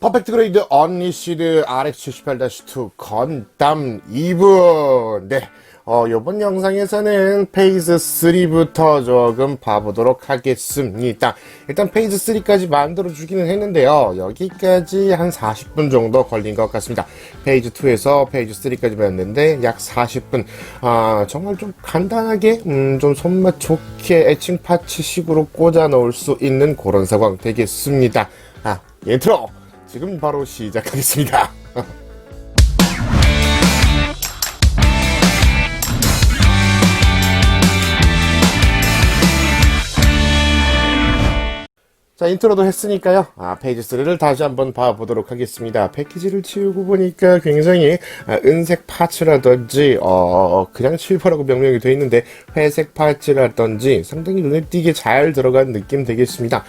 퍼펙트 그레이드 언리시드 RX78-2 건담 2부. 네. 요번 영상에서는 페이즈 3부터 조금 봐보도록 하겠습니다. 일단 페이즈 3까지 만들어주기는 했는데요. 여기까지 한 40분 정도 걸린 것 같습니다. 페이즈 2에서 페이즈 3까지 봤는데 약 40분. 정말 좀 간단하게, 좀 손맛 좋게 애칭 파츠식으로 꽂아 넣을 수 있는 그런 상황 되겠습니다. 인트로! 지금 바로 시작하겠습니다. 자, 인트로도 했으니까요. 페이지 3를 다시 한번 봐보도록 하겠습니다. 패키지를 치우고 보니까 굉장히 은색 파츠라든지 그냥 실버라고 명명이 되어 있는데 회색 파츠라든지 상당히 눈에 띄게 잘 들어간 느낌 되겠습니다.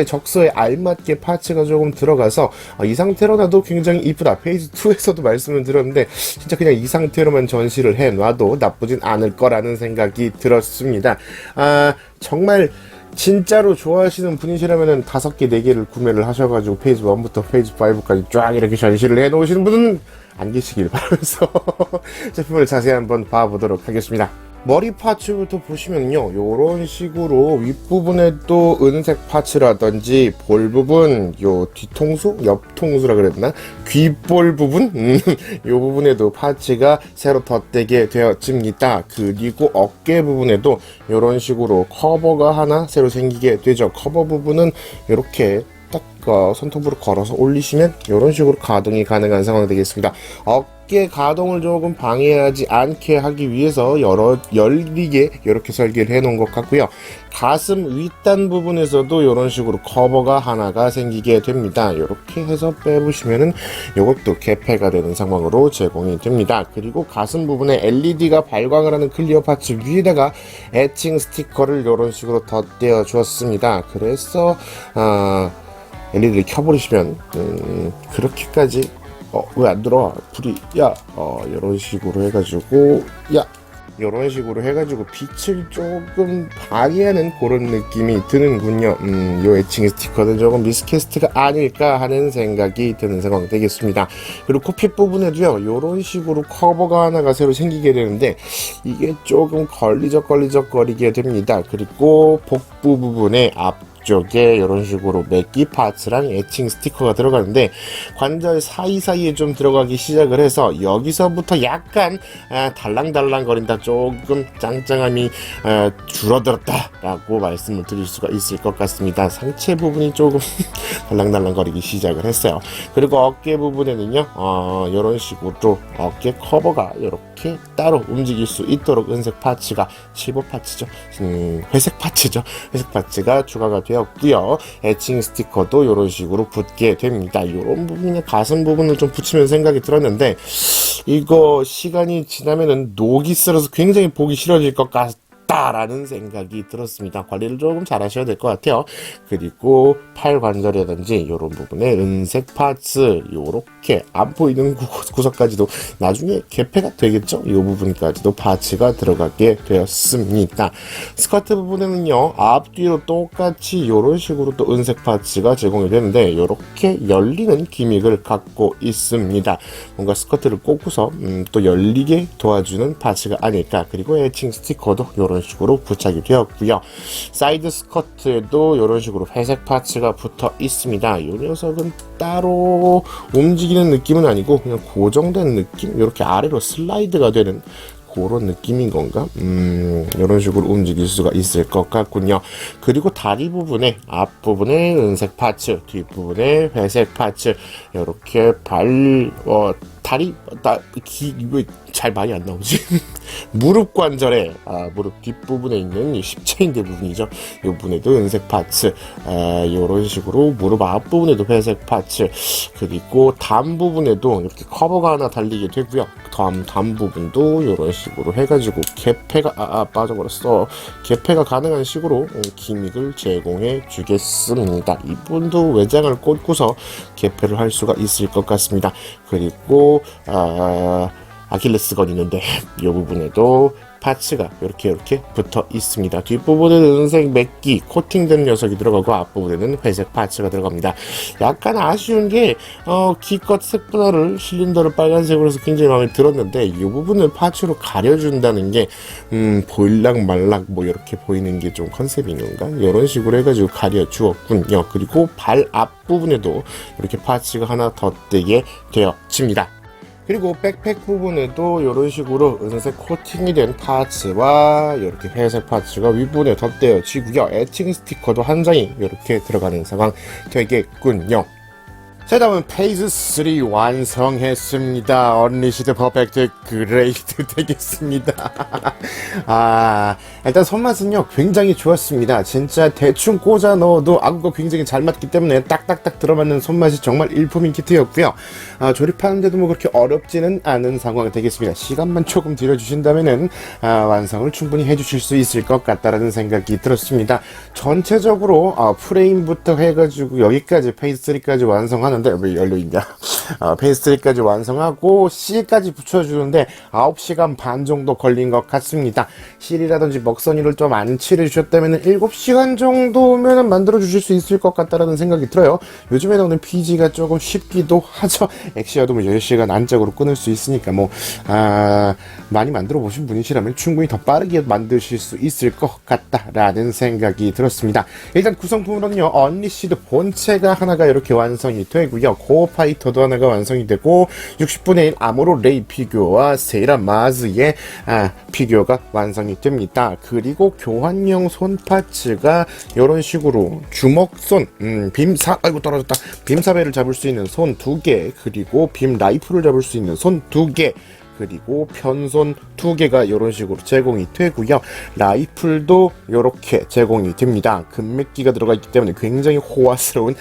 적소에 알맞게 파츠가 조금 들어가서 이 상태로 놔도 굉장히 이쁘다. 페이지 2에서도 말씀을 드렸는데 진짜 그냥 이 상태로만 전시를 해놔도 나쁘진 않을 거라는 생각이 들었습니다. 정말 진짜로 좋아하시는 분이시라면은 5개, 4개를 구매를 하셔가지고 페이지 1부터 페이지 5까지 쫙 이렇게 전시를 해 놓으시는 분은 안 계시길 바라면서 제품을 자세히 한번 봐보도록 하겠습니다. 머리 파츠부터 보시면요, 요런 식으로 윗부분에도 은색 파츠라든지 볼 부분, 요 뒤통수? 옆통수라 그랬나? 귓볼 부분? 요 부분에도 파츠가 새로 덧대게 되어집니다. 그리고 어깨 부분에도 요런 식으로 커버가 하나 새로 생기게 되죠. 커버 부분은 요렇게 딱 손톱으로 걸어서 올리시면 이런 식으로 가동이 가능한 상황이 되겠습니다. 어깨 가동을 조금 방해하지 않게 하기 위해서 열리게 이렇게 설계를 해 놓은 것 같고요. 가슴 윗단 부분에서도 이런 식으로 커버가 하나가 생기게 됩니다. 이렇게 해서 빼보시면은 이것도 개폐가 되는 상황으로 제공이 됩니다. 그리고 가슴 부분에 LED가 발광을 하는 클리어 파츠 위에다가 애칭 스티커를 이런 식으로 덧대어 주었습니다. 그래서 LED를 켜버리시면 그렇게까지 왜 안 들어와 불이 이런 식으로 해가지고 이런 식으로 해가지고 빛을 조금 방해하는 그런 느낌이 드는군요. 요 애칭 스티커는 조금 미스캐스트가 아닐까 하는 생각이 드는 상황이 되겠습니다. 그리고 코핏 부분에도요, 요런 식으로 커버가 하나가 새로 생기게 되는데 이게 조금 걸리적거리게 됩니다. 그리고 복부 부분에 쪽에 이런 식으로 맥기 파츠랑 애칭 스티커가 들어가는데 관절 사이사이에 좀 들어가기 시작을 해서 여기서부터 약간 달랑달랑 거린다, 조금 짱짱함이 줄어들었다 라고 말씀을 드릴 수가 있을 것 같습니다. 상체 부분이 조금 달랑달랑 거리기 시작을 했어요. 그리고 어깨 부분에는요, 이런 식으로 어깨 커버가 이렇게 따로 움직일 수 있도록 은색 파츠가 실버 파츠죠, 회색 파츠가 추가가 되었고요. 애칭 스티커도 이런 식으로 붙게 됩니다. 이런 부분에 가슴 부분을 좀 붙이면 생각이 들었는데 이거 시간이 지나면은 녹이 슬어서 굉장히 보기 싫어질 것 같다라는 생각이 들었습니다. 관리를 조금 잘 하셔야 될 것 같아요. 그리고 팔 관절이라든지 이런 부분에 은색 파츠 요렇게 안 보이는 구석까지도 나중에 개폐가 되겠죠. 이 부분까지도 파츠가 들어가게 되었습니다. 스커트 부분에는요, 앞뒤로 똑같이 이런 식으로 또 은색 파츠가 제공이 되는데 이렇게 열리는 기믹을 갖고 있습니다. 뭔가 스커트를 꽂고서 또 열리게 도와주는 파츠가 아닐까. 그리고 애칭 스티커도 이런 식으로 부착이 되었고요. 사이드 스커트에도 이런 식으로 회색 파츠가 붙어 있습니다. 이 녀석은 따로 움직이는 느낌은 아니고 그냥 고정된 느낌? 이렇게 아래로 슬라이드가 되는 그런 느낌인 건가? 이런 식으로 움직일 수가 있을 것 같군요. 그리고 다리 부분에 앞부분에 은색 파츠, 뒷부분에 회색 파츠, 이렇게 다리, 잘 많이 안 나오지? 무릎 관절에, 무릎 뒷부분에 있는 이 십체인대 부분이죠. 이 부분에도 은색 파츠, 이런 식으로 무릎 앞부분에도 회색 파츠, 그리고 담 부분에도 이렇게 커버가 하나 달리게 되고요. 담 부분도 이런 식으로 해가지고 개폐가, 빠져버렸어. 개폐가 가능한 식으로 기믹을 제공해 주겠습니다. 이분도 외장을 꽂고서 개폐를 할 수가 있을 것 같습니다. 그리고, 아킬레스건 있는데 이 부분에도 파츠가 이렇게 붙어 있습니다. 뒷부분은 은색 맥기 코팅된 녀석이 들어가고 앞부분에는 회색 파츠가 들어갑니다. 약간 아쉬운 게 기껏 색분할을 실린더를 빨간색으로 해서 굉장히 마음에 들었는데 이 부분을 파츠로 가려준다는 게 보일락 말락 뭐 이렇게 보이는 게 좀 컨셉인 건가? 이런 식으로 해가지고 가려주었군요. 그리고 발 앞부분에도 이렇게 파츠가 하나 덧대게 되어집니다. 그리고 백팩 부분에도 이런 식으로 은색 코팅이 된 파츠와 이렇게 회색 파츠가 윗부분에 덧대어지고요. 애칭 스티커도 한 장이 이렇게 들어가는 상황 되겠군요. 자, 다음은 페이즈 3 완성했습니다. 언리시드 퍼펙트 그레이드 되겠습니다. 일단 손맛은요 굉장히 좋았습니다. 진짜 대충 꽂아 넣어도 아구가 굉장히 잘 맞기 때문에 딱딱딱 들어맞는 손맛이 정말 일품인 키트였고요. 조립하는데도 뭐 그렇게 어렵지는 않은 상황이 되겠습니다. 시간만 조금 들여주신다면은 완성을 충분히 해주실 수 있을 것 같다라는 생각이 들었습니다. 전체적으로 프레임부터 해가지고 여기까지 페이즈 3까지 완성하는데 왜 열려있냐. 페이즈 3까지 완성하고 실까지 붙여주는데 9시간 반 정도 걸린 것 같습니다. 실이라든지 먹선이를 좀 안 칠해주셨다면 7시간 정도면 만들어 주실 수 있을 것 같다라는 생각이 들어요. 요즘에 나오는 PG가 조금 쉽기도 하죠. 엑시아도 뭐 10시간 안짝으로 끊을 수 있으니까 많이 만들어 보신 분이시라면 충분히 더 빠르게 만드실 수 있을 것 같다라는 생각이 들었습니다. 일단 구성품으로는요, 언리시드 본체가 하나가 이렇게 완성이 되고요. 코어 파이터도 하나가 완성이 되고 60분의 1 아모로 레이 피규어와 세이라 마즈의 피규어가 완성이 됩니다. 그리고 교환용 손 파츠가 이런 식으로 주먹손, 아이고 떨어졌다. 빔사배를 잡을 수 있는 손 2개, 그리고 빔 라이프를 잡을 수 있는 손 2개, 그리고 편손 2개가 이런 식으로 제공이 되고요. 라이플도 이렇게 제공이 됩니다. 금맥기가 들어가 있기 때문에 굉장히 호화스러운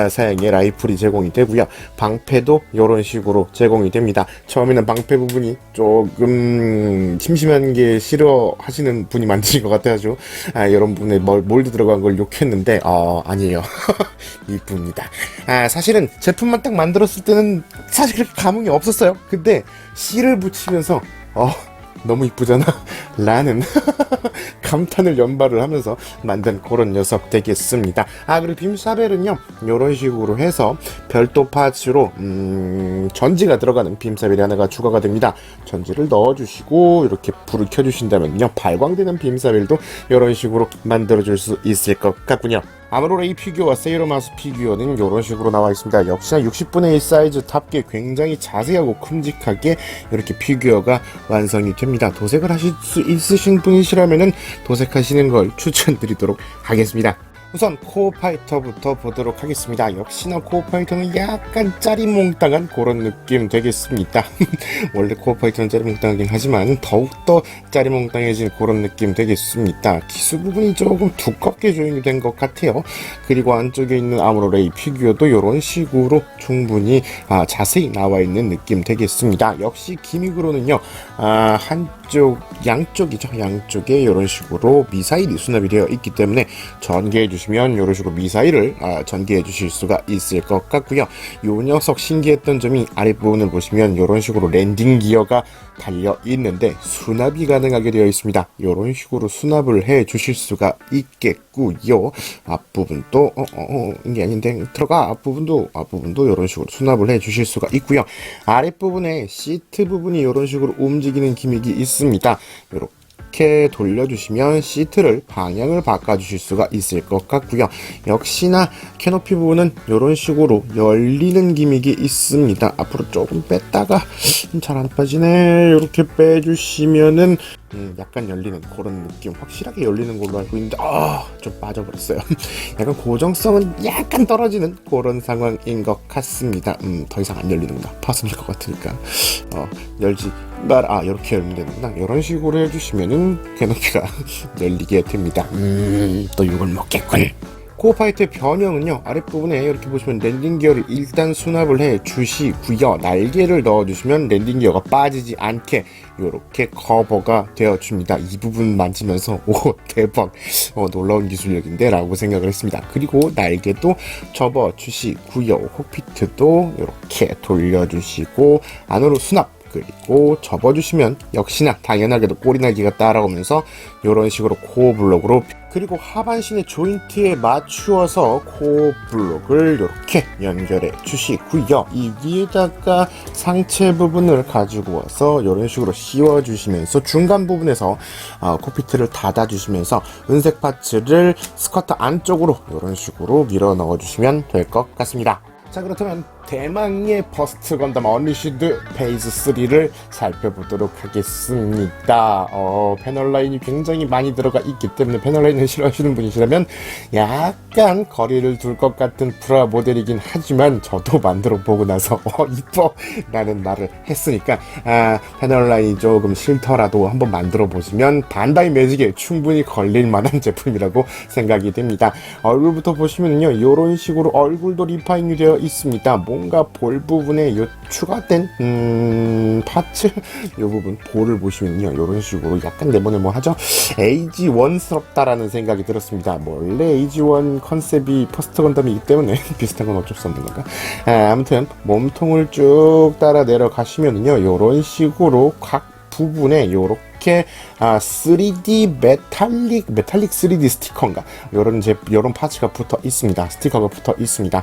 사양의 라이플이 제공이 되고요. 방패도 이런 식으로 제공이 됩니다. 처음에는 방패 부분이 조금 심심한 게 싫어하시는 분이 만드신 것 같아가지고 이런 부분에 몰드 들어간 걸 욕했는데 아니에요. 이쁩니다. 사실은 제품만 딱 만들었을 때는 사실 그렇게 감흥이 없었어요. 근데 실을 붙이면서 너무 이쁘잖아 라는 감탄을 연발을 하면서 만든 그런 녀석 되겠습니다. 그리고 빔사벨은요 이런 식으로 해서 별도 파츠로 전지가 들어가는 빔사벨이 하나가 추가가 됩니다. 전지를 넣어주시고 이렇게 불을 켜주신다면요 발광되는 빔사벨도 이런 식으로 만들어줄 수 있을 것 같군요. 아모로레이 피규어와 세이로마스 피규어는 이런 식으로 나와 있습니다. 역시나 60분의 1 사이즈답게 굉장히 자세하고 큼직하게 이렇게 피규어가 완성이 됩니다. 도색을 하실 수 있으신 분이시라면 도색하시는 걸 추천드리도록 하겠습니다. 우선 코어 파이터부터 보도록 하겠습니다. 역시나 코어 파이터는 약간 짜리몽땅한 그런 느낌 되겠습니다. 원래 코어 파이터는 짜리몽땅하긴 하지만 더욱더 짜리몽땅해진 그런 느낌 되겠습니다. 기수 부분이 조금 두껍게 조인이 된 것 같아요. 그리고 안쪽에 있는 아모로레이 피규어도 이런 식으로 충분히 자세히 나와 있는 느낌 되겠습니다. 역시 기믹으로는요 양쪽이죠. 양쪽에 이런 식으로 미사일이 수납이 되어 있기 때문에 전개해 주시면 이런 식으로 미사일을 전개해 주실 수가 있을 것 같고요. 이 녀석 신기했던 점이 아랫부분을 보시면 이런 식으로 랜딩 기어가 달려 있는데 수납이 가능하게 되어 있습니다. 이런 식으로 수납을 해 주실 수가 있겠고요. 앞부분도 이게 아닌데 들어가 앞부분도 이런 식으로 수납을 해 주실 수가 있고요. 아랫부분에 시트 부분이 이런 식으로 움직이는 기믹이 있습니다. 이렇게 돌려주시면 시트를 방향을 바꿔주실 수가 있을 것 같고요. 역시나 캐노피 부분은 이런 식으로 열리는 기믹이 있습니다. 앞으로 조금 뺐다가 잘 안 빠지네. 이렇게 빼주시면은 약간 열리는 그런 느낌, 확실하게 열리는 걸로 알고 있는데 좀 빠져버렸어요. 약간 고정성은 약간 떨어지는 그런 상황인 것 같습니다. 더 이상 안 열리는구나. 파손일 것 같으니까 열지 말 이렇게 열면 되는구나. 이런 식으로 해주시면은 캐노피가 열리게 됩니다. 또 이걸 먹겠군. 코어 파이터의 변형은요 아랫부분에 이렇게 보시면 랜딩 기어를 일단 수납을 해 주시고요. 날개를 넣어주시면 랜딩 기어가 빠지지 않게 이렇게 커버가 되어줍니다. 이 부분 만지면서 대박 놀라운 기술력인데 라고 생각을 했습니다. 그리고 날개도 접어주시고요. 콕피트도 이렇게 돌려주시고 안으로 수납, 그리고 접어주시면 역시나 당연하게도 꼬리날개가 따라오면서 이런 식으로 코어 블록으로, 그리고 하반신의 조인트에 맞추어서 코어 블록을 이렇게 연결해 주시고요. 이 위에다가 상체 부분을 가지고 와서 이런 식으로 씌워 주시면서 중간 부분에서 코피트를 닫아 주시면서 은색 파츠를 스커트 안쪽으로 이런 식으로 밀어 넣어 주시면 될 것 같습니다. 자, 그렇다면 대망의 버스트 건담 언리시드 페이즈 3를 살펴보도록 하겠습니다. 패널 라인이 굉장히 많이 들어가 있기 때문에 패널 라인을 싫어하시는 분이시라면 약간 거리를 둘 것 같은 프라 모델이긴 하지만 저도 만들어 보고 나서 이뻐 라는 말을 했으니까 패널 라인이 조금 싫더라도 한번 만들어 보시면 반다이 매직에 충분히 걸릴 만한 제품이라고 생각이 됩니다. 얼굴부터 보시면요, 이런 식으로 얼굴도 리파인이 되어 있습니다. 뭔가 볼 부분에 요 추가된 파츠 요 부분 볼을 보시면요, 이런 식으로 약간 네모네모하죠. AG1스럽다라는 생각이 들었습니다. 원래 AG1 컨셉이 퍼스트 건담이기 때문에 비슷한 건 어쩔 수 없는 건가. 아무튼 몸통을 쭉 따라 내려가시면요, 이런 식으로 각 부분에 요렇게 3D 메탈릭 3D 스티커인가 요런 파츠가 붙어 있습니다. 스티커가 붙어 있습니다.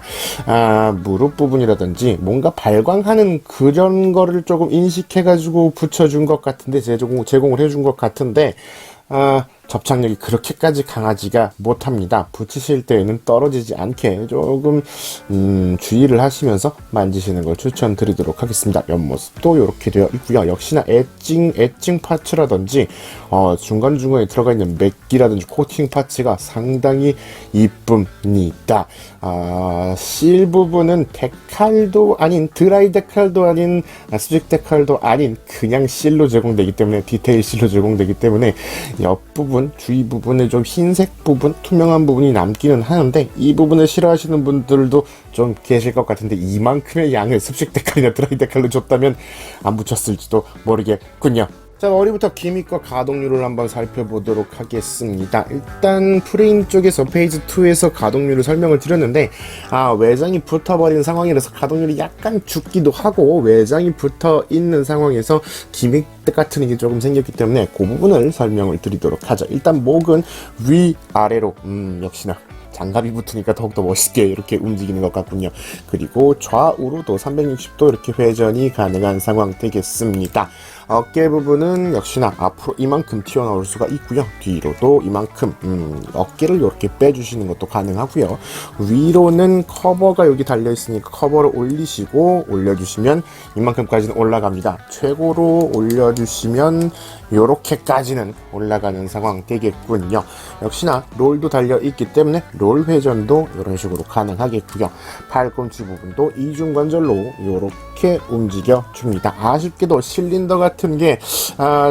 무릎 부분이라든지 뭔가 발광하는 그런 거를 조금 인식해가지고 붙여준 것 같은데, 제공을 해준 것 같은데, 접착력이 그렇게까지 강하지가 못합니다. 붙이실 때에는 떨어지지 않게 조금 주의를 하시면서 만지시는 걸 추천드리도록 하겠습니다. 옆모습도 이렇게 되어 있고요. 역시나 엣징 파츠라든지 중간중간에 들어가 있는 맥기라든지 코팅 파츠가 상당히 이쁩니다. 실 부분은 데칼도 아닌, 드라이 데칼도 아닌, 수직 데칼도 아닌 그냥 실로 제공되기 때문에, 디테일 실로 제공되기 때문에 옆부분, 주위 부분에 좀 흰색 부분, 투명한 부분이 남기는 하는데, 이 부분을 싫어하시는 분들도 좀 계실 것 같은데, 이만큼의 양을 습식 데칼이나 드라이 데칼로 줬다면 안 붙였을지도 모르겠군요. 자, 머리부터 기믹과 가동률을 한번 살펴보도록 하겠습니다. 일단 프레임 쪽에서 페이지 2에서 가동률을 설명을 드렸는데, 외장이 붙어버린 상황이라서 가동률이 약간 죽기도 하고, 외장이 붙어 있는 상황에서 기믹 같은 게 조금 생겼기 때문에 그 부분을 설명을 드리도록 하죠. 일단 목은 위아래로 역시나 장갑이 붙으니까 더욱더 멋있게 이렇게 움직이는 것 같군요. 그리고 좌우로도 360도 이렇게 회전이 가능한 상황 되겠습니다. 어깨 부분은 역시나 앞으로 이만큼 튀어나올 수가 있고요. 뒤로도 이만큼 어깨를 이렇게 빼주시는 것도 가능하고요. 위로는 커버가 여기 달려있으니까 커버를 올리시고 올려주시면 이만큼까지는 올라갑니다. 최고로 올려주시면 요렇게까지는 올라가는 상황 되겠군요. 역시나 롤도 달려있기 때문에 롤 회전도 이런 식으로 가능하겠고요. 팔꿈치 부분도 이중관절로 요렇게 움직여 줍니다. 아쉽게도 실린더 같은 게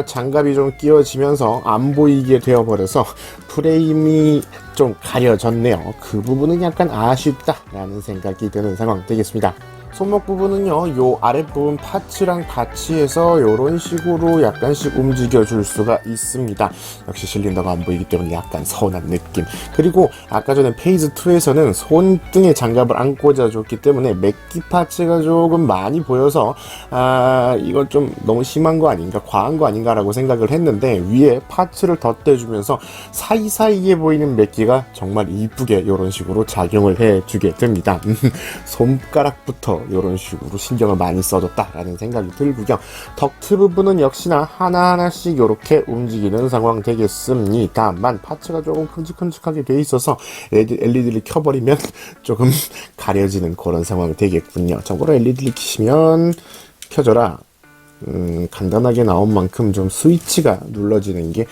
장갑이 좀 끼워지면서 안 보이게 되어버려서 프레임이 좀 가려졌네요. 그 부분은 약간 아쉽다라는 생각이 드는 상황 되겠습니다. 손목 부분은요, 요 아랫부분 파츠랑 같이 해서 요런 식으로 약간씩 움직여 줄 수가 있습니다. 역시 실린더가 안 보이기 때문에 약간 서운한 느낌. 그리고 아까 전에 페이즈 2에서는 손등에 장갑을 안 꽂아줬기 때문에 맥기 파츠가 조금 많이 보여서 이건 좀 너무 심한 거 아닌가, 과한 거 아닌가라고 생각을 했는데, 위에 파츠를 덧대주면서 사이사이에 보이는 맥기가 정말 이쁘게 요런 식으로 작용을 해주게 됩니다. 손가락부터 이런 식으로 신경을 많이 써줬다라는 생각이 들고요. 덕트 부분은 역시나 하나하나씩 이렇게 움직이는 상황 되겠습니다만, 파츠가 조금 큼직큼직하게 돼 있어서 LED를 켜버리면 조금 가려지는 그런 상황이 되겠군요. 참고로 LED를 켜시면 켜져라, 간단하게 나온 만큼 좀 스위치가 눌러지는 게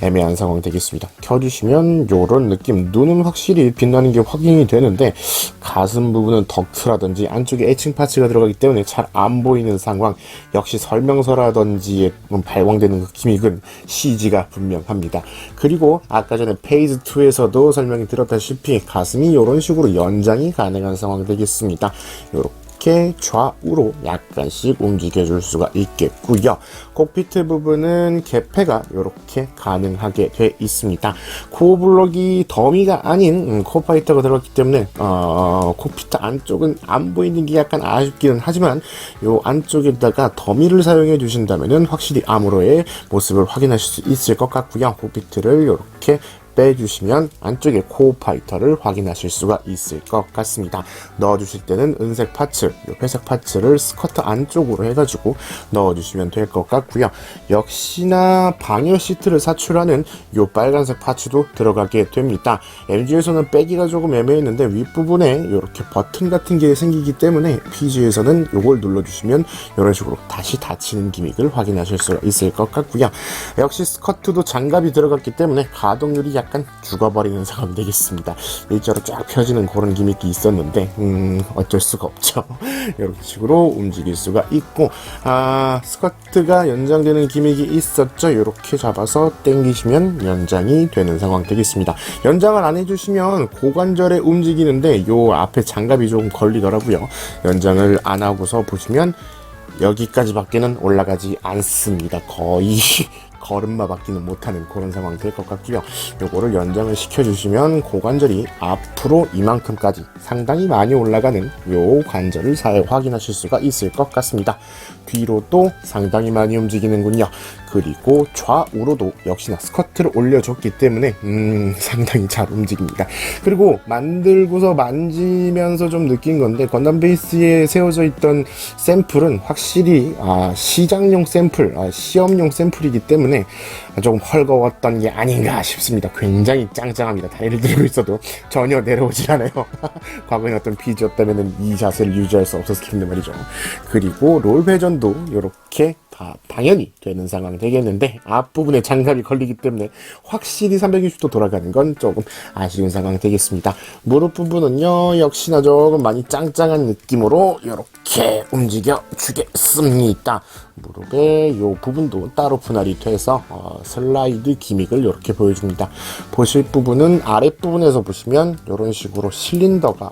애매한 상황이 되겠습니다. 켜주시면 요런 느낌, 눈은 확실히 빛나는 게 확인이 되는데 가슴 부분은 덕트라든지 안쪽에 애칭 파츠가 들어가기 때문에 잘 안 보이는 상황. 역시 설명서라든지에 발광되는 그 기믹은 CG가 분명합니다. 그리고 아까 전에 페이즈 2에서도 설명이 드렸다시피 가슴이 요런 식으로 연장이 가능한 상황이 되겠습니다. 요렇게 이렇게 좌우로 약간씩 움직여줄 수가 있겠고요. 콕피트 부분은 개폐가 이렇게 가능하게 돼 있습니다. 코어 블럭이 더미가 아닌 코파이터가 들어갔기 때문에 콕피트 안쪽은 안 보이는 게 약간 아쉽기는 하지만 요 안쪽에다가 더미를 사용해 주신다면은 확실히 아무로의 모습을 확인하실 수 있을 것 같고요. 콕피트를 이렇게 빼주시면 안쪽에 코어 파이터를 확인하실 수가 있을 것 같습니다. 넣어주실 때는 은색 파츠, 요 회색 파츠를 스커트 안쪽으로 해가지고 넣어주시면 될 것 같고요. 역시나 방열 시트를 사출하는 요 빨간색 파츠도 들어가게 됩니다. MG에서는 빼기가 조금 애매했는데 윗부분에 이렇게 버튼 같은 게 생기기 때문에 PG에서는 요걸 눌러주시면 이런 식으로 다시 닫히는 기믹을 확인하실 수가 있을 것 같고요. 역시 스커트도 장갑이 들어갔기 때문에 가동률이 약간 죽어버리는 상황이 되겠습니다. 일자로 쫙 펴지는 그런 기믹이 있었는데 어쩔 수가 없죠. 이런 식으로 움직일 수가 있고 스커트가 연장되는 기믹이 있었죠. 이렇게 잡아서 당기시면 연장이 되는 상황 되겠습니다. 연장을 안 해주시면 고관절에 움직이는데 요 앞에 장갑이 조금 걸리더라고요. 연장을 안 하고서 보시면 여기까지밖에는 올라가지 않습니다. 거의 걸음마밖에는 못하는 그런 상황 될 것 같고요. 요거를 연장을 시켜주시면 고관절이 앞으로 이만큼까지 상당히 많이 올라가는 요 관절을 확인하실 수가 있을 것 같습니다. 뒤로도 상당히 많이 움직이는군요. 그리고 좌우로도 역시나 스커트를 올려줬기 때문에 상당히 잘 움직입니다. 그리고 만들고서 만지면서 좀 느낀 건데 건담 베이스에 세워져 있던 샘플은 확실히 시장용 샘플, 시험용 샘플이기 때문에 조금 헐거웠던 게 아닌가 싶습니다. 굉장히 짱짱합니다. 다리를 들고 있어도 전혀 내려오질 않아요. 과거에 어떤 피지였다면 이 자세를 유지할 수 없었을 텐데 말이죠. 그리고 롤 회전도 이렇게 다 당연히 되는 상황 되겠는데 앞부분에 장갑이 걸리기 때문에 확실히 360도 돌아가는 건 조금 아쉬운 상황 되겠습니다. 무릎 부분은요 역시나 조금 많이 짱짱한 느낌으로 이렇게 움직여 주겠습니다. 무릎의 요 부분도 따로 분할이 돼서 슬라이드 기믹을 이렇게 보여줍니다. 보실 부분은 아랫부분에서 보시면 이런 식으로 실린더가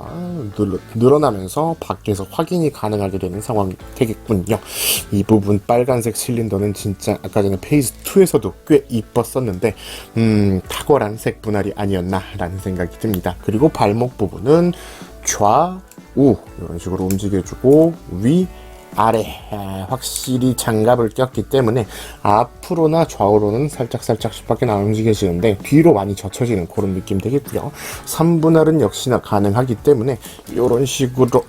늘어나면서 밖에서 확인이 가능하게 되는 상황이 되겠군요. 이 부분 빨간색 실린더는 진짜 아까 전에 페이즈 2에서도 꽤 이뻤었는데 탁월한 색 분할이 아니었나 라는 생각이 듭니다. 그리고 발목 부분은 좌우 이런 식으로 움직여주고 위 아래 확실히 장갑을 꼈기 때문에 앞으로나 좌우로는 살짝씩 밖에 안 움직여지는데 뒤로 많이 젖혀지는 그런 느낌 되겠고요. 3분할은 역시나 가능하기 때문에 이런 식으로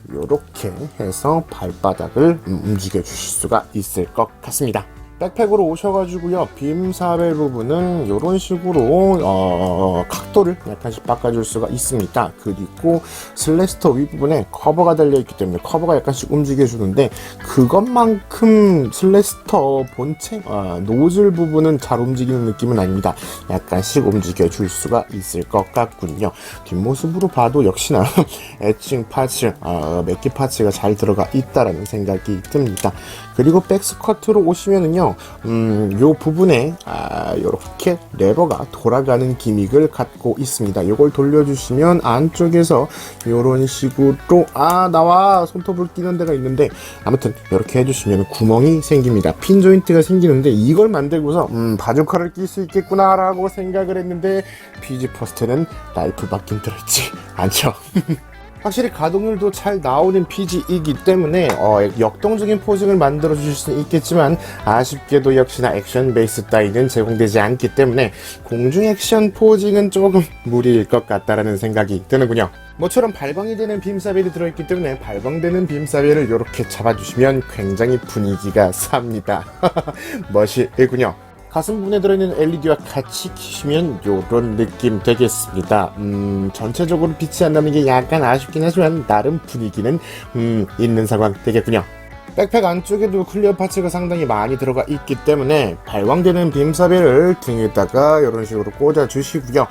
이렇게 해서 발바닥을 움직여 주실 수가 있을 것 같습니다. 백팩으로 오셔가지고요 빔사벨 부분은 이런 식으로 각도를 약간씩 바꿔줄 수가 있습니다. 그리고 슬래스터 윗부분에 커버가 달려있기 때문에 커버가 약간씩 움직여주는데 그것만큼 슬래스터 본체 노즐 부분은 잘 움직이는 느낌은 아닙니다. 약간씩 움직여줄 수가 있을 것 같군요. 뒷모습으로 봐도 역시나 애칭 파츠 메키 파츠가 잘 들어가 있다라는 생각이 듭니다. 그리고 백스커트로 오시면은요 요 부분에 요렇게 레버가 돌아가는 기믹을 갖고 있습니다. 요걸 돌려주시면 안쪽에서 요런 식으로 나와 손톱을 끼는 데가 있는데 아무튼 이렇게 해주시면 구멍이 생깁니다. 핀 조인트가 생기는데 이걸 만들고서 바주카를 낄 수 있겠구나 라고 생각을 했는데 PG 퍼스트는 라이플밖에 들어있지 않죠. 확실히 가동률도 잘 나오는 PG이기 때문에 역동적인 포징을 만들어 주실 수 있겠지만 아쉽게도 역시나 액션 베이스 따위는 제공되지 않기 때문에 공중 액션 포징은 조금 무리일 것 같다라는 생각이 드는군요. 모처럼 발광이 되는 빔사벨이 들어있기 때문에 발광되는 빔사벨을 이렇게 잡아주시면 굉장히 분위기가 삽니다. 멋이군요. 가슴 부분에 들어있는 LED와 같이 키시면 요런 느낌 되겠습니다. 전체적으로 빛이 안 나는 게 약간 아쉽긴 하지만 나름 분위기는 있는 상황 되겠군요. 백팩 안쪽에도 클리어 파츠가 상당히 많이 들어가 있기 때문에 발광되는 빔사벨을 등에다가 이런 식으로 꽂아 주시고요.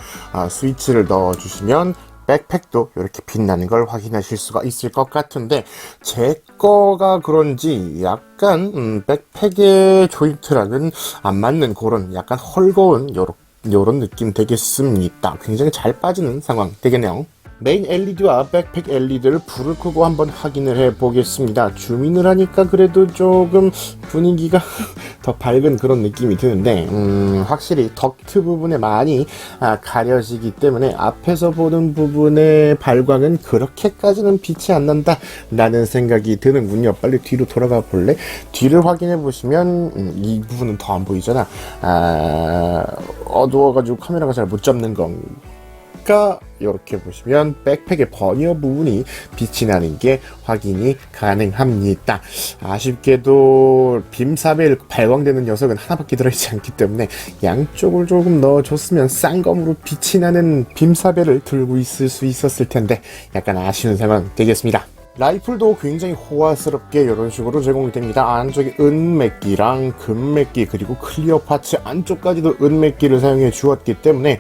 스위치를 넣어 주시면 백팩도 이렇게 빛나는 걸 확인하실 수가 있을 것 같은데 제 거가 그런지 약간 백팩의 조인트랑은 안 맞는 그런 약간 헐거운 요런 느낌 되겠습니다. 굉장히 잘 빠지는 상황 되겠네요. 메인 LED와 백팩 LED를 불을 끄고 한번 확인을 해 보겠습니다. 줌인을 하니까 그래도 조금 분위기가 더 밝은 그런 느낌이 드는데 확실히 덕트 부분에 많이 가려지기 때문에 앞에서 보는 부분의 발광은 그렇게까지는 빛이 안 난다 라는 생각이 드는군요. 빨리 뒤로 돌아가 볼래? 뒤를 확인해 보시면 이 부분은 더 안 보이잖아. 어두워가지고 카메라가 잘 못 잡는 건가? 이렇게 보시면 백팩의 버니어 부분이 빛이 나는 게 확인이 가능합니다. 아쉽게도 빔사벨 발광되는 녀석은 하나밖에 들어있지 않기 때문에 양쪽을 조금 넣어줬으면 쌍검으로 빛이 나는 빔사벨을 들고 있을 수 있었을 텐데 약간 아쉬운 상황 되겠습니다. 라이플도 굉장히 호화스럽게 이런 식으로 제공이 됩니다. 안쪽에 은맥기랑 금맥기 그리고 클리어 파츠 안쪽까지도 은맥기를 사용해 주었기 때문에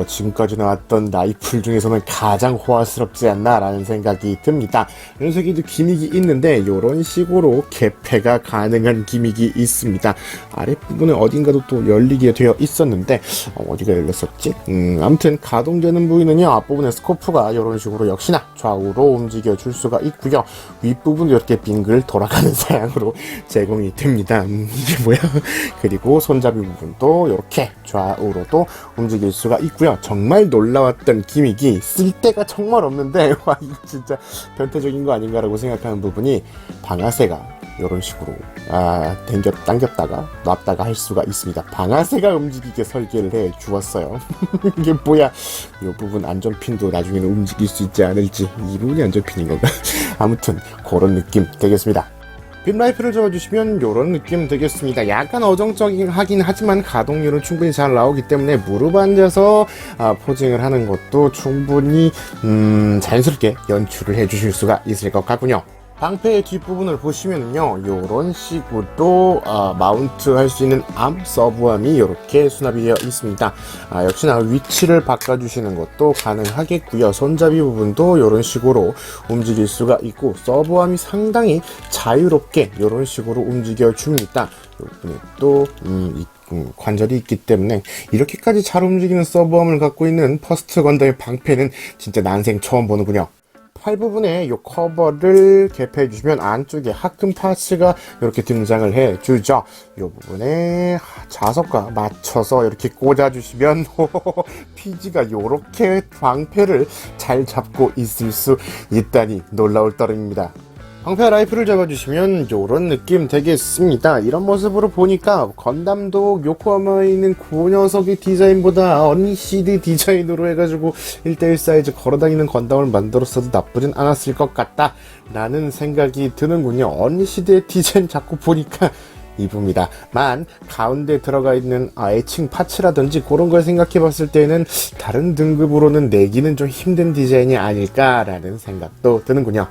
지금까지 나왔던 라이플 중에서는 가장 호화스럽지 않나 라는 생각이 듭니다. 녀석이도 기믹이 있는데 이런 식으로 개폐가 가능한 기믹이 있습니다. 아랫부분에 어딘가도 또 열리게 되어 있었는데 어디가 열렸었지? 아무튼 가동되는 부위는요, 앞부분에 스코프가 이런 식으로 역시나 좌우로 움직여 줄 수가 있고요. 윗부분도 이렇게 빙글 돌아가는 사양으로 제공이 됩니다. 이게 뭐야? 그리고 손잡이 부분도 이렇게 좌우로도 움직일 수가 있고요. 정말 놀라웠던 기믹이 쓸데가 정말 없는데 와 이거 진짜 변태적인 거 아닌가라고 생각하는 부분이 방아쇠가 이런 식으로 당겼다가 놨다가 할 수가 있습니다. 방아쇠가 움직이게 설계를 해 주었어요. 이게 뭐야? 이 부분 안전핀도 나중에는 움직일 수 있지 않을지. 이 부분이 안전핀인 건가? 아무튼 그런 느낌 되겠습니다. 빔라이프를 잡아주시면 이런 느낌 되겠습니다. 약간 어정쩡하긴 하지만 가동률은 충분히 잘 나오기 때문에 무릎 앉아서 포징을 하는 것도 충분히 자연스럽게 연출을 해주실 수가 있을 것 같군요. 방패의 뒷부분을 보시면요, 요런 식으로 마운트 할 수 있는 암, 서브암이 이렇게 수납이 되어 있습니다. 역시나 위치를 바꿔주시는 것도 가능하겠고요. 손잡이 부분도 이런 식으로 움직일 수가 있고 서브암이 상당히 자유롭게 이런 식으로 움직여 줍니다. 요 부분에 또 관절이 있기 때문에 이렇게까지 잘 움직이는 서브암을 갖고 있는 퍼스트 건담의 방패는 진짜 난생 처음 보는군요. 팔 부분에 이 커버를 개폐해 주시면 안쪽에 하큰 파츠가 이렇게 등장을 해 주죠. 이 부분에 자석과 맞춰서 이렇게 꽂아 주시면 피지가 이렇게 방패를 잘 잡고 있을 수 있다니 놀라울 따름입니다. 방패 라이프를 잡아주시면 이런 느낌 되겠습니다. 이런 모습으로 보니까 건담도 요코하마에 있는 그 녀석의 디자인보다 언시드 디자인으로 해가지고 1:1 사이즈 걸어다니는 건담을 만들었어도 나쁘진 않았을 것 같다 라는 생각이 드는군요. 언시드의 디자인 자꾸 보니까 이쁩니다. 만 가운데 들어가 있는 애칭 파츠라든지 그런 걸 생각해 봤을 때는 다른 등급으로는 내기는 좀 힘든 디자인이 아닐까라는 생각도 드는군요.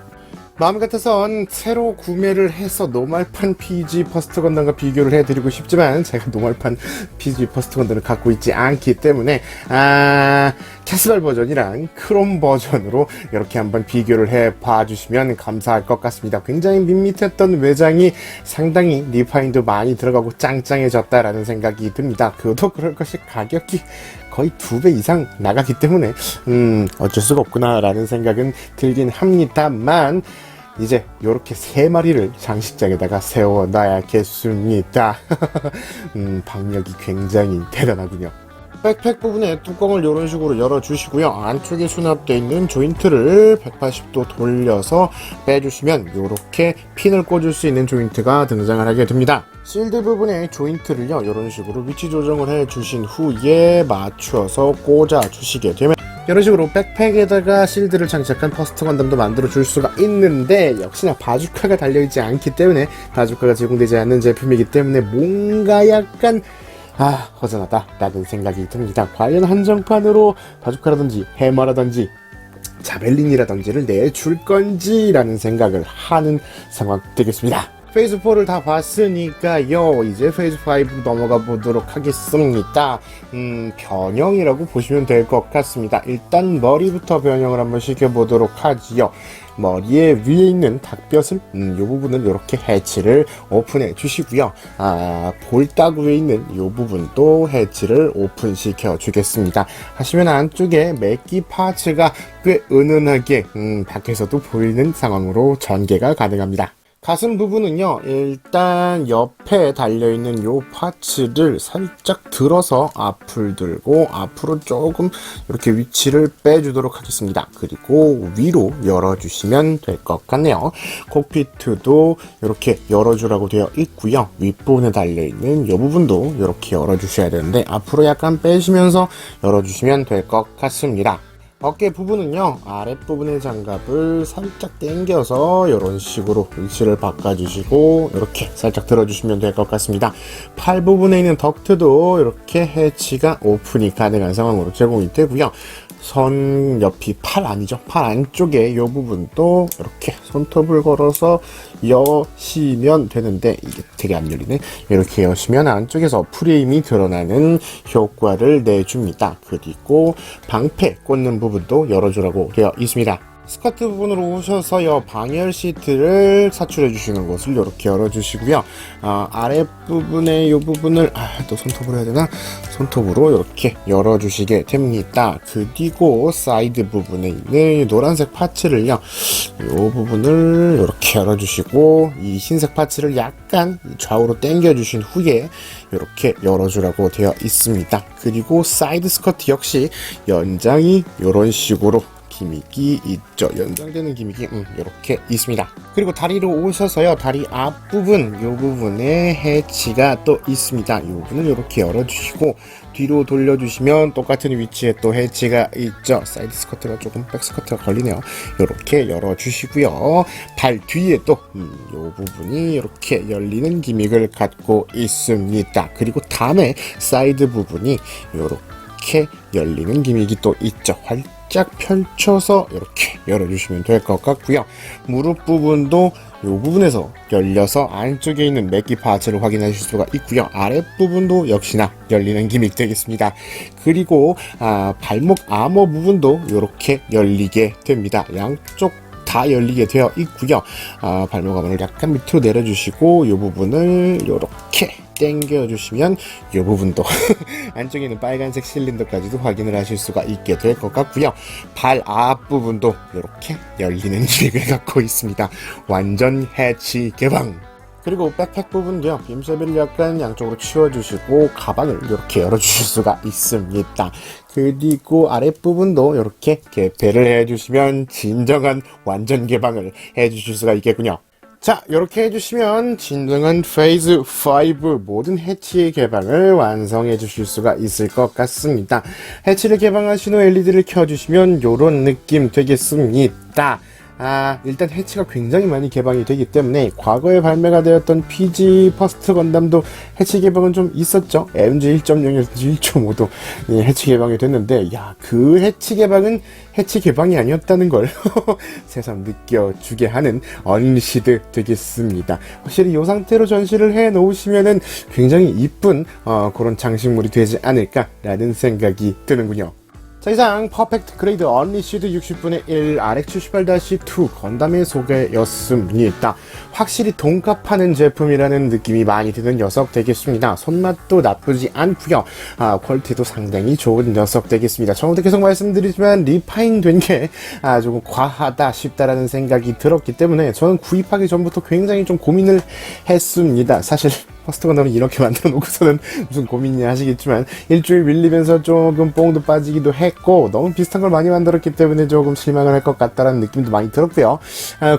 마음 같아선 새로 구매를 해서 노말판 PG 퍼스트 건담과 비교를 해드리고 싶지만 제가 노말판 PG 퍼스트 건담을 갖고 있지 않기 때문에 캐스발 버전이랑 크롬 버전으로 이렇게 한번 비교를 해 봐주시면 감사할 것 같습니다. 굉장히 밋밋했던 외장이 상당히 리파인도 많이 들어가고 짱짱해졌다라는 생각이 듭니다. 그것도 그럴 것이 가격이 거의 2배 이상 나가기 때문에 어쩔 수가 없구나 라는 생각은 들긴 합니다만 이제 요렇게 3마리를 장식장에다가 세워놔야겠습니다. 박력이 굉장히 대단하군요. 백팩 부분에 뚜껑을 이런 식으로 열어주시고요. 안쪽에 수납되어 있는 조인트를 180도 돌려서 빼주시면 이렇게 핀을 꽂을 수 있는 조인트가 등장을 하게 됩니다. 실드 부분에 조인트를요, 이런 식으로 위치 조정을 해주신 후에 맞추어서 꽂아주시게 되면 이런 식으로 백팩에다가 실드를 장착한 퍼스트 건담도 만들어 줄 수가 있는데 역시나 바주카가 달려있지 않기 때문에 바주카가 제공되지 않는 제품이기 때문에 뭔가 약간 허전하다 라는 생각이 듭니다. 과연 한정판으로 바주카라든지 해머라든지 자벨린이라든지를 내줄 건지 라는 생각을 하는 상황 되겠습니다. 페이즈 4를 다 봤으니까요. 이제 페이즈 5 넘어가 보도록 하겠습니다. 변형이라고 보시면 될 것 같습니다. 일단 머리부터 변형을 한번 시켜보도록 하지요. 머리에 위에 있는 닭뼈슬, 이 부분은 이렇게 해치를 오픈해 주시고요. 볼딱 위에 있는 이 부분도 해치를 오픈시켜 주겠습니다. 하시면 안쪽에 메기 파츠가 꽤 은은하게 밖에서도 보이는 상황으로 전개가 가능합니다. 가슴 부분은요, 일단 옆에 달려있는 요 파츠를 살짝 들어서 앞을 들고 앞으로 조금 이렇게 위치를 빼주도록 하겠습니다. 그리고 위로 열어주시면 될 것 같네요. 콕피트도 이렇게 열어주라고 되어 있고요. 윗부분에 달려있는 요 부분도 이렇게 열어주셔야 되는데 앞으로 약간 빼시면서 열어주시면 될 것 같습니다. 어깨 부분은요, 아랫부분의 장갑을 살짝 당겨서 이런 식으로 위치를 바꿔주시고 이렇게 살짝 들어주시면 될 것 같습니다. 팔 부분에 있는 덕트도 이렇게 해치가 오픈이 가능한 상황으로 제공이 되고요. 선 옆이 팔 안쪽에 이 부분도 이렇게 손톱을 걸어서 여시면 되는데 이게 되게 안 열리네. 이렇게 여시면 안쪽에서 프레임이 드러나는 효과를 내줍니다. 그리고 방패 꽂는 부분도 열어주라고 되어 있습니다. 스커트 부분으로 오셔서요, 방열 시트를 사출해 주시는 곳을 이렇게 열어주시고요. 아랫부분에 이 부분을 또 손톱으로 해야 되나? 손톱으로 이렇게 열어주시게 됩니다. 그리고 사이드 부분에 있는 노란색 파츠를요, 이 부분을 이렇게 열어주시고 이 흰색 파츠를 약간 좌우로 당겨 주신 후에 이렇게 열어주라고 되어 있습니다. 그리고 사이드 스커트 역시 연장이 이런 식으로 기믹이 있죠. 연장되는 기믹이 이렇게 있습니다. 그리고 다리로 오셔서요, 다리 앞부분 이 부분에 해치가 또 있습니다. 이 부분을 이렇게 열어주시고 뒤로 돌려주시면 똑같은 위치에 또 해치가 있죠. 사이드 스커트가 조금 백 스커트가 걸리네요. 이렇게 열어주시고요. 발 뒤에 또 이 부분이 이렇게 열리는 기믹을 갖고 있습니다. 그리고 다음에 사이드 부분이 이렇게 열리는 기믹이 또 있죠. 살짝 펼쳐서 이렇게 열어주시면 될 것 같고요. 무릎 부분도 이 부분에서 열려서 안쪽에 있는 메기 파츠를 확인하실 수가 있고요. 아랫부분도 역시나 열리는 기믹 되겠습니다. 그리고 발목 아머 부분도 이렇게 열리게 됩니다. 양쪽 다 열리게 되어 있고요. 발목 아머를 약간 밑으로 내려주시고 이 부분을 이렇게 당겨주시면 이 부분도 안쪽에 있는 빨간색 실린더까지도 확인을 하실 수가 있게 될 것 같고요. 발 앞부분도 이렇게 열리는 기믹을 갖고 있습니다. 완전 해치 개방! 그리고 백팩 부분도요, 빔세비를 약간 양쪽으로 치워주시고 가방을 이렇게 열어주실 수가 있습니다. 그리고 아랫부분도 이렇게 개폐를 해주시면 진정한 완전 개방을 해주실 수가 있겠군요. 자, 이렇게 해주시면 진정한 페이즈 5 모든 해치의 개방을 완성해 주실 수가 있을 것 같습니다. 해치를 개방하신 후 LED를 켜주시면 이런 느낌 되겠습니다. 일단 해치가 굉장히 많이 개방이 되기 때문에 과거에 발매가 되었던 PG 퍼스트 건담도 해치 개방은 좀 있었죠. MG 1.0에서 1.5도 해치 개방이 됐는데, 그 해치 개방은 해치 개방이 아니었다는 걸 새삼 느껴주게 하는 언리시드 되겠습니다. 확실히 이 상태로 전시를 해 놓으시면은 굉장히 이쁜 그런 장식물이 되지 않을까라는 생각이 드는군요. 자, 이상 퍼펙트 그레이드 언리시드 60분의 1 RX78-2 건담의 소개였습니다. 확실히 돈값하는 제품이라는 느낌이 많이 드는 녀석 되겠습니다. 손맛도 나쁘지 않고요. 퀄리티도 상당히 좋은 녀석 되겠습니다. 처음부터 계속 말씀드리지만 리파인 된 게 조금 과하다 싶다라는 생각이 들었기 때문에 저는 구입하기 전부터 굉장히 좀 고민을 했습니다. 사실 퍼스트 건담을 이렇게 만들어 놓고서는 무슨 고민이냐 하시겠지만 일주일 밀리면서 조금 뽕도 빠지기도 했고 너무 비슷한 걸 많이 만들었기 때문에 조금 실망을 할 것 같다라는 느낌도 많이 들었고요.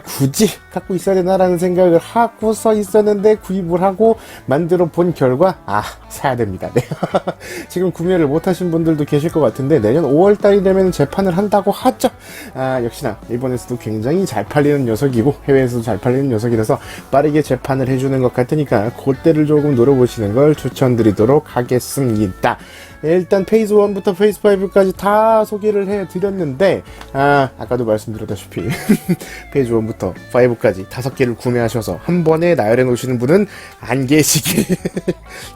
굳이 갖고 있어야 되나라는 생각을 하고서 있었는데 구입을 하고 만들어 본 결과 사야 됩니다. 네. 지금 구매를 못 하신 분들도 계실 것 같은데 내년 5월달이 되면 재판을 한다고 하죠. 역시나 일본에서도 굉장히 잘 팔리는 녀석이고 해외에서도 잘 팔리는 녀석이라서 빠르게 재판을 해주는 것 같으니까 그때 기대를 조금 노려보시는 걸 추천드리도록 하겠습니다. 일단 페이즈 1부터 페이즈 5까지 다 소개를 해드렸는데 아까도 말씀드렸다시피 페이즈 1부터 5까지 5개를 구매하셔서 한 번에 나열해 놓으시는 분은 안 계시길.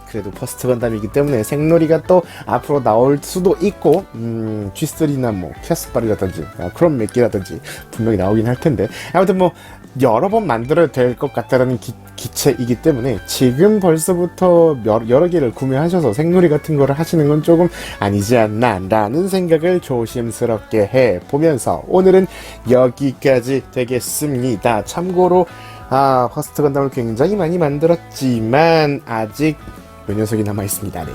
그래도 퍼스트 건담이기 때문에 생놀이가 또 앞으로 나올 수도 있고 G3나 뭐 캐스발이라든지 크롬 맥기라든지 분명히 나오긴 할 텐데, 아무튼 뭐 여러 번 만들어야 될 것 같다라는 기체이기 때문에 지금 벌써부터 여러 개를 구매하셔서 생놀이 같은 거를 하시는 건 조금 아니지 않나 라는 생각을 조심스럽게 해보면서 오늘은 여기까지 되겠습니다. 참고로 퍼스트 건담을 굉장히 많이 만들었지만 아직 몇 녀석이 남아있습니다. 네.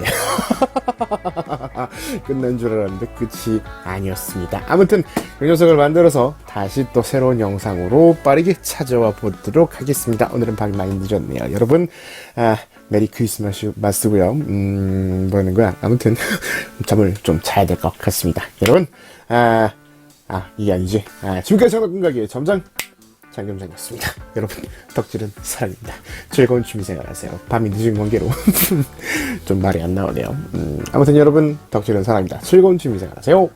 끝난 줄 알았는데 끝이 아니었습니다. 아무튼 그 녀석을 만들어서 다시 또 새로운 영상으로 빠르게 찾아와 보도록 하겠습니다. 오늘은 밤이 많이 늦었네요. 여러분 메리 크리스마스고요. 뭐하는 거야? 아무튼 잠을 좀 자야 될 것 같습니다. 여러분 이게 아니지. 지금까지 장난감가게의 점장 장겸장이었습니다. 여러분 덕질은 사랑입니다. 즐거운 취미생활 하세요. 밤이 늦은 관계로 좀 말이 안 나오네요. 아무튼 여러분 덕질은 사랑입니다. 즐거운 취미생활 하세요.